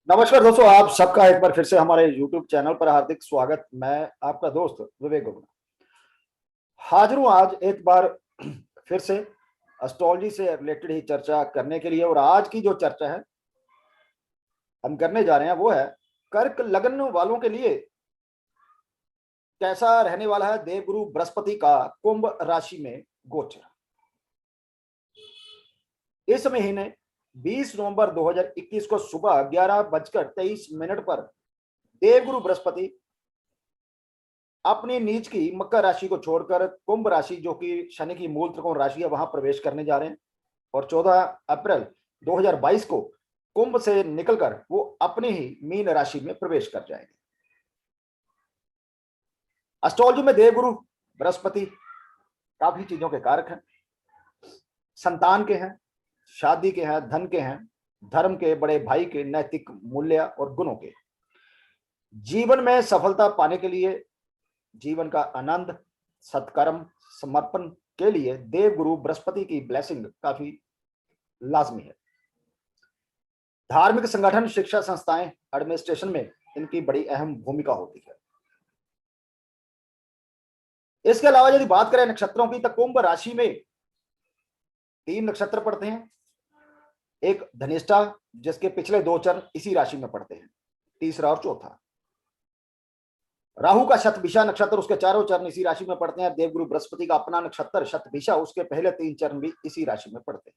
नमस्कार दोस्तों, आप सबका एक बार फिर से हमारे YouTube चैनल पर हार्दिक स्वागत। मैं आपका दोस्त विवेक गुप्ता हाजिर हूं आज एक बार फिर से एस्ट्रोलॉजी से रिलेटेड ही चर्चा करने के लिए। और आज की जो चर्चा है हम करने जा रहे हैं वो है कर्क लग्न वालों के लिए कैसा रहने वाला है देवगुरु बृहस्पति का कुंभ राशि में गोचर। इस महीने 20 नवंबर 2021 को सुबह 11:23 पर देवगुरु बृहस्पति अपनी नीच की मकर राशि को छोड़कर कुंभ राशि, जो कि शनि की मूल त्रिकोण राशि है, वहां प्रवेश करने जा रहे हैं। और 14 अप्रैल 2022 को कुंभ से निकलकर वो अपनी ही मीन राशि में प्रवेश कर जाएंगे। एस्ट्रोलॉजी में देवगुरु बृहस्पति काफी चीजों के कारक हैं। संतान के हैं, शादी के हैं, धन के हैं, धर्म के, बड़े भाई के, नैतिक मूल्य और गुणों के। जीवन में सफलता पाने के लिए, जीवन का आनंद, सत्कर्म, समर्पण के लिए देवगुरु बृहस्पति की ब्लेसिंग काफी लाजमी है। धार्मिक संगठन, शिक्षा संस्थाएं, एडमिनिस्ट्रेशन में इनकी बड़ी अहम भूमिका होती है। इसके अलावा यदि बात करें नक्षत्रों की, तो कुंभ राशि में 3 नक्षत्र पड़ते हैं। एक धनिष्ठा, जिसके पिछले 2 चरण इसी राशि में पड़ते हैं, तीसरा और चौथा। राहु का शतभिषा नक्षत्र, उसके चारों चरण इसी राशि में पड़ते हैं। देवगुरु बृहस्पति का अपना नक्षत्र शतभिषा, उसके पहले 3 चरण भी इसी राशि में पड़ते हैं।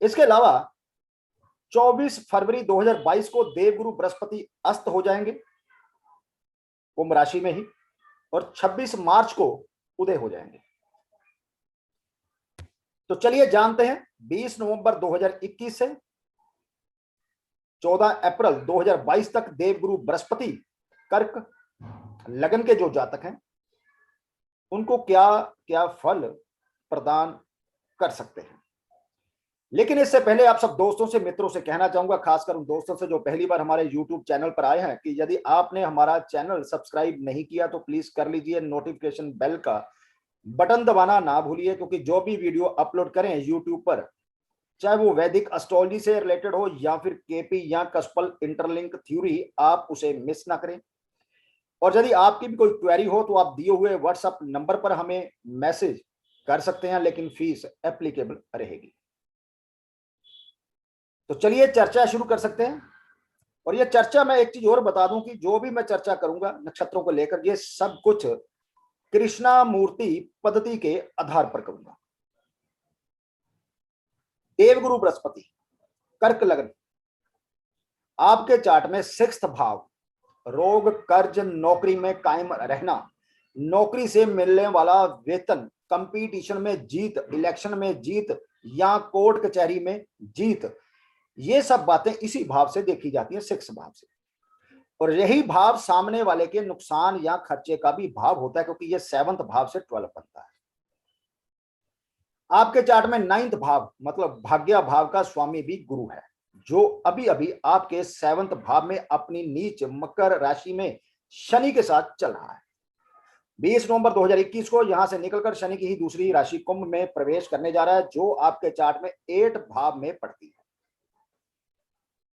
इसके अलावा 24 फरवरी 2022 को देवगुरु बृहस्पति अस्त हो जाएंगे कुंभ राशि में ही, और 26 मार्च को उदय हो जाएंगे। तो चलिए जानते हैं 20 नवंबर 2021 से 14 अप्रैल 2022 तक देवगुरु बृहस्पति कर्क लगन के जो जातक हैं उनको क्या क्या फल प्रदान कर सकते हैं। लेकिन इससे पहले आप सब दोस्तों से, मित्रों से कहना चाहूंगा, खासकर उन दोस्तों से जो पहली बार हमारे YouTube चैनल पर आए हैं, कि यदि आपने हमारा चैनल सब्सक्राइब नहीं किया तो प्लीज कर लीजिए। नोटिफिकेशन बेल का बटन दबाना ना भूलिए, क्योंकि जो भी वीडियो अपलोड करें YouTube पर, चाहे वो वैदिक एस्ट्रोलॉजी से रिलेटेड हो या फिर केपी या कस्पल इंटरलिंक थ्योरी, आप उसे मिस ना करें। और यदि आपकी भी कोई क्वेरी हो तो आप दिए हुए व्हाट्सएप नंबर पर हमें मैसेज कर सकते हैं, लेकिन फीस एप्लीकेबल रहेगी। तो चलिए चर्चा शुरू कर सकते हैं। और ये चर्चा, मैं एक चीज और बता दूं कि जो भी मैं चर्चा करूंगा नक्षत्रों को लेकर, ये सब कुछ कृष्णा मूर्ति पद्धति के आधार पर करूंगा। देवगुरु बृहस्पति कर्क लग्न, आपके चार्ट में 6th भाव, रोग, कर्ज, नौकरी में कायम रहना, नौकरी से मिलने वाला वेतन, कंपटीशन में जीत, इलेक्शन में जीत या कोर्ट कचहरी में जीत, ये सब बातें इसी भाव से देखी जाती है, 6th भाव से। और यही भाव सामने वाले के नुकसान या खर्चे का भी भाव होता है, क्योंकि ये 7th भाव से 12 बनता है। आपके चार्ट में 9th भाव मतलब भाग्य भाव का स्वामी भी गुरु है, जो अभी अभी आपके 7th भाव में अपनी नीच मकर राशि में शनि के साथ चल रहा है। 20 नवंबर 2021 को यहां से निकलकर शनि की ही दूसरी राशि कुंभ में प्रवेश करने जा रहा है, जो आपके चार्ट में 8 भाव में पड़ती है।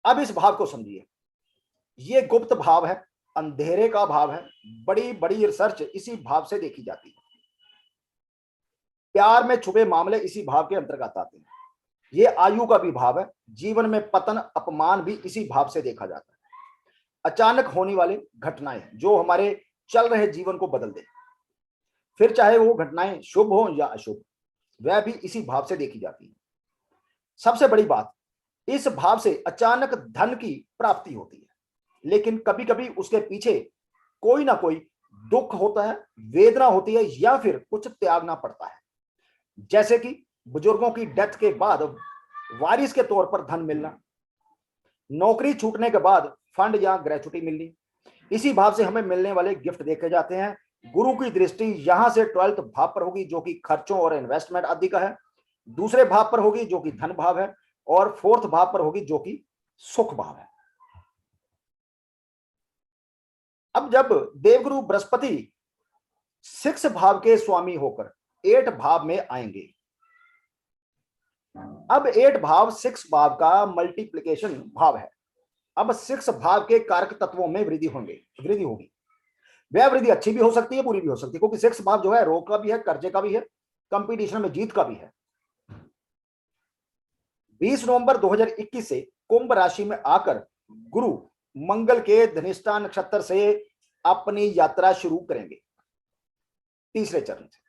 अब इस भाव को समझिए, ये गुप्त भाव है, अंधेरे का भाव है। बड़ी बड़ी रिसर्च इसी भाव से देखी जाती है। प्यार में छुपे मामले इसी भाव के अंतर्गत आते हैं। ये आयु का भी भाव है। जीवन में पतन, अपमान भी इसी भाव से देखा जाता है। अचानक होने वाली घटनाएं जो हमारे चल रहे जीवन को बदल दे, फिर चाहे वो घटनाएं शुभ हो या अशुभ, वह भी इसी भाव से देखी जाती है। सबसे बड़ी बात, इस भाव से अचानक धन की प्राप्ति होती है, लेकिन कभी कभी उसके पीछे कोई ना कोई दुख होता है, वेदना होती है, या फिर कुछ त्यागना पड़ता है। जैसे कि बुजुर्गों की डेथ के बाद वारिस के तौर पर धन मिलना, नौकरी छूटने के बाद फंड या ग्रेचुटी मिलनी। इसी भाव से हमें मिलने वाले गिफ्ट देखे जाते हैं। गुरु की दृष्टि यहां से 12th भाव पर होगी, जो कि खर्चों और इन्वेस्टमेंट आदि का है। दूसरे भाव पर होगी, जो कि धन भाव है, और 4th भाव पर होगी, जो कि सुख भाव है। अब जब देवगुरु बृहस्पति 6 भाव के स्वामी होकर 8 भाव में आएंगे, अब 8 भाव 6 भाव का मल्टीप्लिकेशन भाव है। अब 6 भाव के कारक तत्वों में वृद्धि होगी। वह वृद्धि अच्छी भी हो सकती है, बुरी भी हो सकती है, क्योंकि 6 भाव जो है रोग का भी है, कर्जे का भी है, कंपटीशन में जीत का भी है। 20 नवंबर 2021 से कुंभ राशि में आकर गुरु मंगल के धनिष्ठा नक्षत्र से अपनी यात्रा शुरू करेंगे। तीसरे चरण से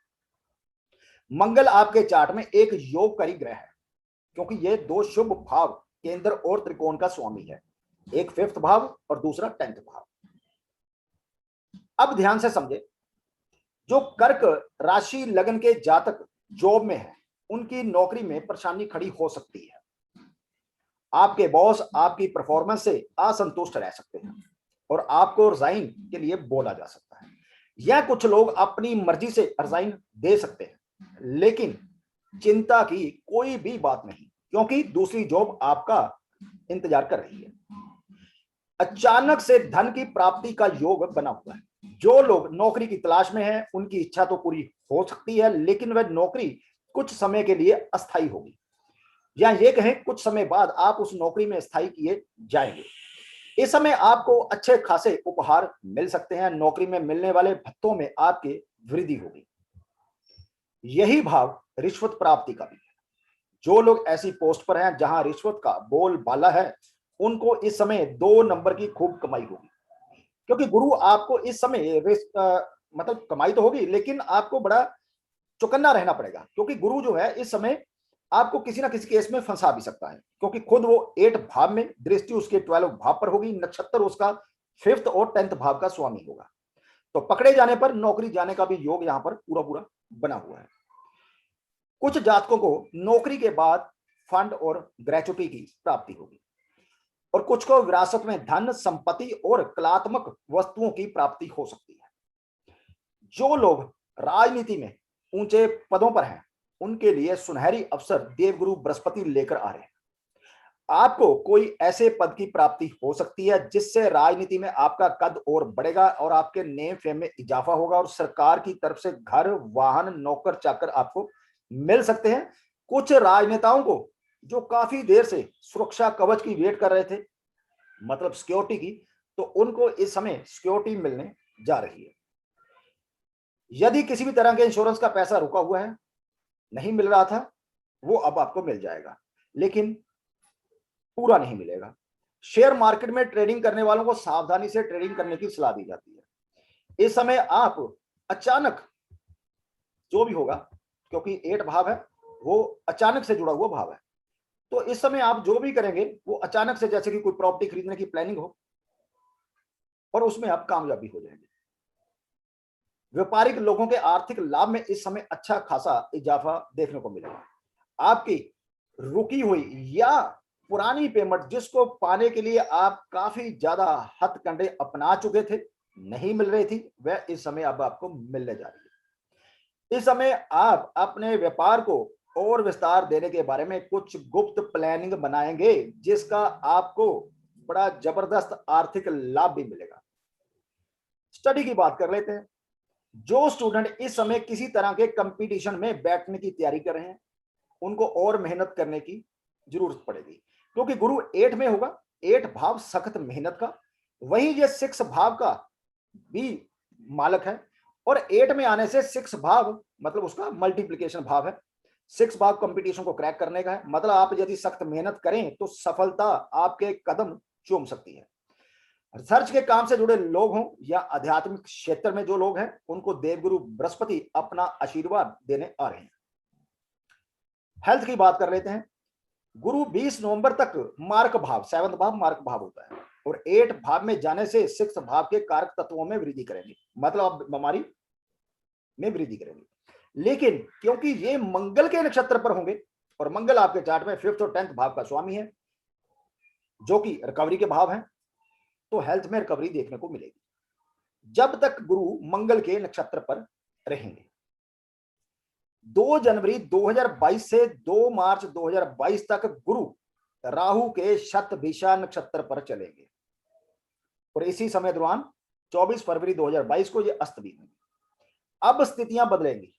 मंगल आपके चार्ट में एक योगकारी ग्रह है, क्योंकि ये दो शुभ भाव केंद्र और त्रिकोण का स्वामी है, एक 5th भाव और दूसरा 10th भाव। अब ध्यान से समझे, जो कर्क राशि लगन के जातक जॉब में है, उनकी नौकरी में परेशानी खड़ी हो सकती है। आपके बॉस आपकी परफॉर्मेंस से असंतुष्ट रह सकते हैं और आपको रिजाइन के लिए बोला जा सकता है, या कुछ लोग अपनी मर्जी से रिजाइन दे सकते हैं। लेकिन चिंता की कोई भी बात नहीं, क्योंकि दूसरी जॉब आपका इंतजार कर रही है। अचानक से धन की प्राप्ति का योग बना हुआ है। जो लोग नौकरी की तलाश में हैं, उनकी इच्छा तो पूरी हो सकती है, लेकिन वह नौकरी कुछ समय के लिए अस्थायी होगी, या ये कहें कुछ समय बाद आप उस नौकरी में स्थायी किए जाएंगे। इस समय आपको अच्छे खासे उपहार मिल सकते हैं। नौकरी में मिलने वाले भत्तों में आपकी वृद्धि होगी। यही भाव रिश्वत प्राप्ति का भी है। जो लोग ऐसी पोस्ट पर हैं जहां रिश्वत का बोलबाला है, उनको इस समय 2 नंबर की खूब कमाई होगी, क्योंकि गुरु आपको इस समय मतलब कमाई तो होगी, लेकिन आपको बड़ा चौकन्ना रहना पड़ेगा, क्योंकि गुरु जो है इस समय आपको किसी ना किसी केस में फंसा भी सकता है, क्योंकि खुद वो 8 भाव में, दृष्टि उसके 12 भाव पर होगी, नक्षत्र उसका 5th और 10th भाव का स्वामी होगा। तो पकड़े जाने पर नौकरी जाने का भी योग यहां पर पूरा पूरा बना हुआ है। कुछ जातकों को नौकरी के बाद फंड और ग्रेचुटी की प्राप्ति होगी, और कुछ को विरासत में धन संपत्ति और कलात्मक वस्तुओं की प्राप्ति हो सकती है। जो लोग राजनीति में ऊंचे पदों पर हैं, उनके लिए सुनहरी अवसर देवगुरु बृहस्पति लेकर आ रहे हैं। आपको कोई ऐसे पद की प्राप्ति हो सकती है जिससे राजनीति में आपका कद और बढ़ेगा और आपके नेम फेम में इजाफा होगा, और सरकार की तरफ से घर, वाहन, नौकर चाकर आपको मिल सकते हैं। कुछ राजनेताओं को जो काफी देर से सुरक्षा कवच की वेट कर रहे थे, मतलब सिक्योरिटी की, तो उनको इस समय सिक्योरिटी मिलने जा रही है। यदि किसी भी तरह के इंश्योरेंस का पैसा रुका हुआ है, नहीं मिल रहा था, वो अब आपको मिल जाएगा, लेकिन पूरा नहीं मिलेगा। शेयर मार्केट में ट्रेडिंग करने वालों को सावधानी से ट्रेडिंग करने की सलाह दी जाती है। इस समय आप अचानक जो भी होगा, क्योंकि 8 भाव है, वो अचानक से जुड़ा हुआ भाव है, तो इस समय आप जो भी करेंगे वो अचानक से, जैसे कि कोई प्रॉपर्टी खरीदने की प्लानिंग हो, और उसमें आप कामयाबी हो जाएंगे। व्यापारिक लोगों के आर्थिक लाभ में इस समय अच्छा खासा इजाफा देखने को मिलेगा। आपकी रुकी हुई या पुरानी पेमेंट, जिसको पाने के लिए आप काफी ज्यादा हथकंडे अपना चुके थे, नहीं मिल रही थी, वह इस समय अब आपको मिलने जा रही है। इस समय आप अपने व्यापार को और विस्तार देने के बारे में कुछ गुप्त प्लानिंग बनाएंगे, जिसका आपको बड़ा जबरदस्त आर्थिक लाभ भी मिलेगा। स्टडी की बात कर लेते हैं। जो स्टूडेंट इस समय किसी तरह के कंपटीशन में बैठने की तैयारी कर रहे हैं, उनको और मेहनत करने की जरूरत पड़ेगी, क्योंकि गुरु 8 में होगा। 8 भाव सख्त मेहनत का, वही ये 6 भाव का भी मालक है, और 8 में आने से 6 भाव मतलब उसका मल्टीप्लिकेशन भाव है। 6 भाव कंपटीशन को क्रैक करने का है, मतलब आप यदि सख्त मेहनत करें तो सफलता आपके कदम चूम सकती है। रिसर्च के काम से जुड़े लोग हों या आध्यात्मिक क्षेत्र में जो लोग हैं, उनको देवगुरु बृहस्पति अपना आशीर्वाद देने आ रहे हैं। हेल्थ की बात कर लेते हैं। गुरु 20 नवंबर तक मार्क भाव, 7th भाव मार्क भाव होता है, और 8 भाव में जाने से 6th भाव के कारक तत्वों में वृद्धि करेंगे, मतलब आप बीमारी में वृद्धि करेंगे। लेकिन क्योंकि ये मंगल के नक्षत्र पर होंगे, और मंगल आपके चार्ट में 5th और 10th भाव का स्वामी है, जो कि रिकवरी के भाव हैं, तो हेल्थ में रिकवरी देखने को मिलेगी जब तक गुरु मंगल के नक्षत्र पर रहेंगे। 2 जनवरी 2022 से 2 मार्च 2022 तक गुरु राहु के शतभिषा नक्षत्र पर चलेंगे, और इसी समय दौरान 24 फरवरी 2022 को ये अस्त भी होंगे। अब स्थितियां बदलेंगी।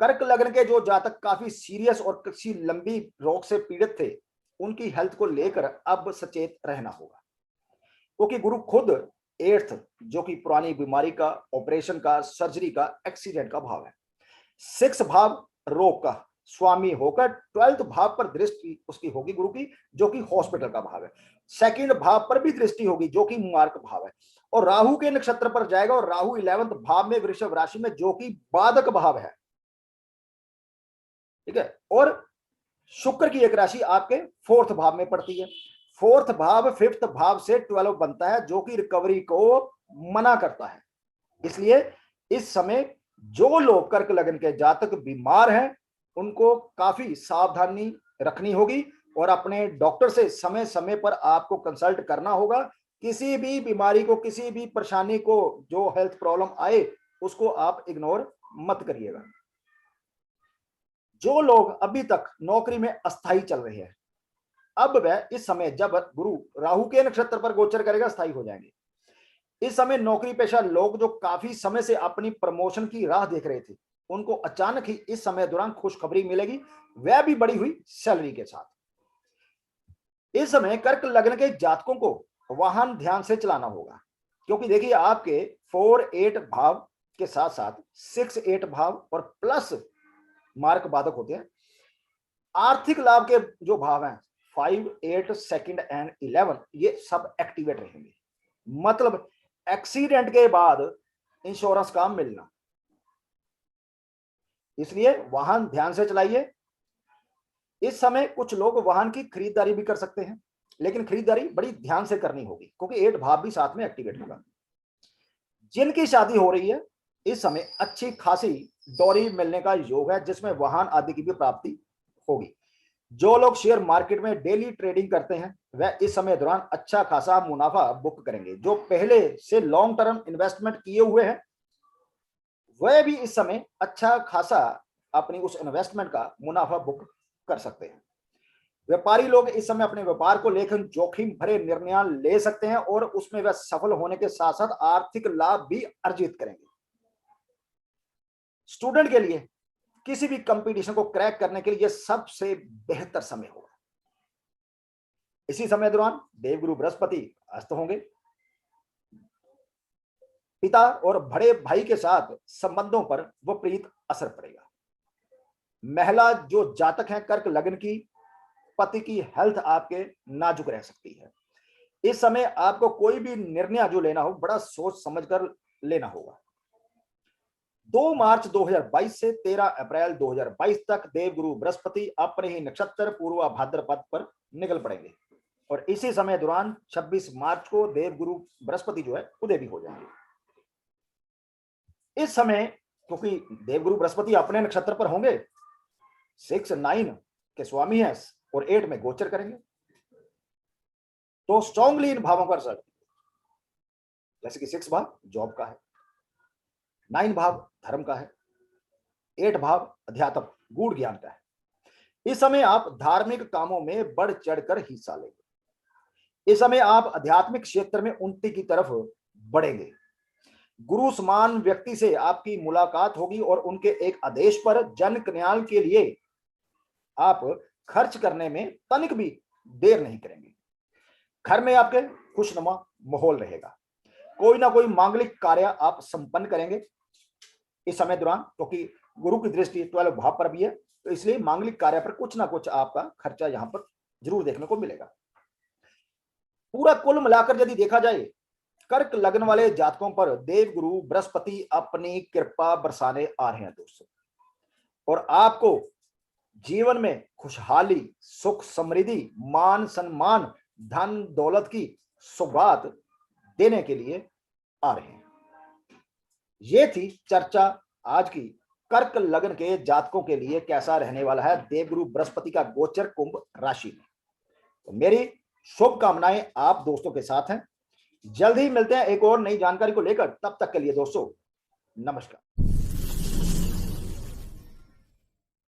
कर्क लग्न के जो जातक काफी सीरियस और किसी लंबी रोग से पीड़ित थे, उनकी हेल्थ को लेकर अब सचेत रहना होगा, क्योंकि गुरु खुद 8th, जो कि पुरानी बीमारी का, ऑपरेशन का, सर्जरी का, एक्सीडेंट का भाव है। 6 भाव रोग का स्वामी होकर 12th भाव पर दृष्टि उसकी होगी गुरु की, जो कि हॉस्पिटल का भाव है। 2nd भाव पर भी दृष्टि होगी, जो कि मार्क भाव है, और राहु के नक्षत्र पर जाएगा, और राहु 11th भाव में वृषभ राशि में, जो कि बाधक भाव है। ठीक है। और शुक्र की एक राशि आपके 4th भाव में पड़ती है। 4th भाव 5th भाव से 12 बनता है, जो कि रिकवरी को मना करता है। इसलिए इस समय जो लोग कर्क लग्न के जातक बीमार हैं, उनको काफी सावधानी रखनी होगी और अपने डॉक्टर से समय समय पर आपको कंसल्ट करना होगा। किसी भी बीमारी को, किसी भी परेशानी को, जो हेल्थ प्रॉब्लम आए, उसको आप इग्नोर मत करिएगा। जो लोग अभी तक नौकरी में अस्थायी चल रहे हैं, अब वह इस समय जब गुरु राहु के नक्षत्र पर गोचर करेगा, स्थायी हो जाएंगे। इस समय नौकरी पेशा लोग जो काफी समय से अपनी प्रमोशन की राह देख रहे थे, उनको अचानक ही इस समय दौरान खुशखबरी मिलेगी, वह भी बढ़ी हुई सैलरी के साथ। इस समय कर्क लग्न के जातकों को वाहन ध्यान से चलाना होगा, क्योंकि देखिए आपके 4-8 भाव के साथ साथ 6-8 भाव और प्लस मार्क बाधक होते हैं। आर्थिक लाभ के जो भाव हैं 5, 8, 2nd एंड 11, ये सब एक्टिवेट रहेंगे। मतलब एक्सीडेंट के बाद इंश्योरेंस का मिलना। इसलिए वाहन ध्यान से चलाइए। इस समय कुछ लोग वाहन की खरीदारी भी कर सकते हैं, लेकिन खरीदारी बड़ी ध्यान से करनी होगी, क्योंकि 8 भाव भी साथ में एक्टिवेट होगा। जिनकी शादी हो रही है, इस समय अच्छी खासी दौरी मिलने का योग है, जिसमें वाहन आदि की भी प्राप्ति होगी। जो लोग शेयर मार्केट में डेली ट्रेडिंग करते हैं, वह इस समय दौरान अच्छा खासा मुनाफा बुक करेंगे। जो पहले से लॉन्ग टर्म इन्वेस्टमेंट किए हुए हैं, वह भी इस समय अच्छा खासा अपनी उस इन्वेस्टमेंट का मुनाफा बुक कर सकते हैं। व्यापारी लोग इस समय अपने व्यापार को लेकर जोखिम भरे निर्णय ले सकते हैं, और उसमें वह सफल होने के साथ साथ आर्थिक लाभ भी अर्जित करेंगे। स्टूडेंट के लिए किसी भी कंपटीशन को क्रैक करने के लिए सबसे बेहतर समय होगा। इसी समय दौरान देवगुरु बृहस्पति अस्त होंगे। पिता और बड़े भाई के साथ संबंधों पर विपरीत असर पड़ेगा। महिला जो जातक हैं कर्क लग्न की, पति की हेल्थ आपके नाजुक रह सकती है। इस समय आपको कोई भी निर्णय जो लेना हो, बड़ा सोच समझकर लेना होगा। 2 मार्च 2022 से 13 अप्रैल 2022 तक देवगुरु बृहस्पति अपने ही नक्षत्र पूर्वा भाद्रपद पर निकल पड़ेंगे, और इसी समय दौरान 26 मार्च को देवगुरु बृहस्पति जो है उदय भी हो जाएंगे। इस समय क्योंकि देवगुरु बृहस्पति अपने नक्षत्र पर होंगे, 6, 9 के स्वामी हैं और 8 में गोचर करेंगे, तो स्ट्रांगली इन भावों का असर, जैसे कि 6 भाव जॉब का है, 9 भाव धर्म का है, 8 भाव अध्यात्म गूढ़ ज्ञान का है। इस समय आप धार्मिक कामों में बढ़ चढ़कर हिस्सा लेंगे। इस समय आप आध्यात्मिक क्षेत्र में उन्नति की तरफ बढ़ेंगे। गुरु समान व्यक्ति से आपकी मुलाकात होगी, और उनके एक आदेश पर जन कल्याण के लिए आप खर्च करने में तनिक भी देर नहीं करेंगे। घर में आपके खुशनुमा माहौल रहेगा। कोई ना कोई मांगलिक कार्य आप संपन्न करेंगे इस समय दौरान, क्योंकि गुरु की दृष्टि 12 भाव पर भी है, तो इसलिए मांगलिक कार्य पर कुछ ना कुछ आपका खर्चा यहां पर जरूर देखने को मिलेगा। पूरा कुल मिलाकर यदि देखा जाए, कर्क लग्न वाले जातकों पर देवगुरु बृहस्पति अपनी कृपा बरसाने आ रहे हैं दोस्तों, और आपको जीवन में खुशहाली, सुख, समृद्धि, मान सम्मान, धन दौलत की सौगात देने के लिए आ रहे हैं। ये थी चर्चा आज की कर्क लग्न के जातकों के लिए कैसा रहने वाला है देवगुरु बृहस्पति का गोचर कुंभ राशि में। तो मेरी शुभकामनाएं आप दोस्तों के साथ हैं। जल्द ही मिलते हैं एक और नई जानकारी को लेकर। तब तक के लिए दोस्तों नमस्कार।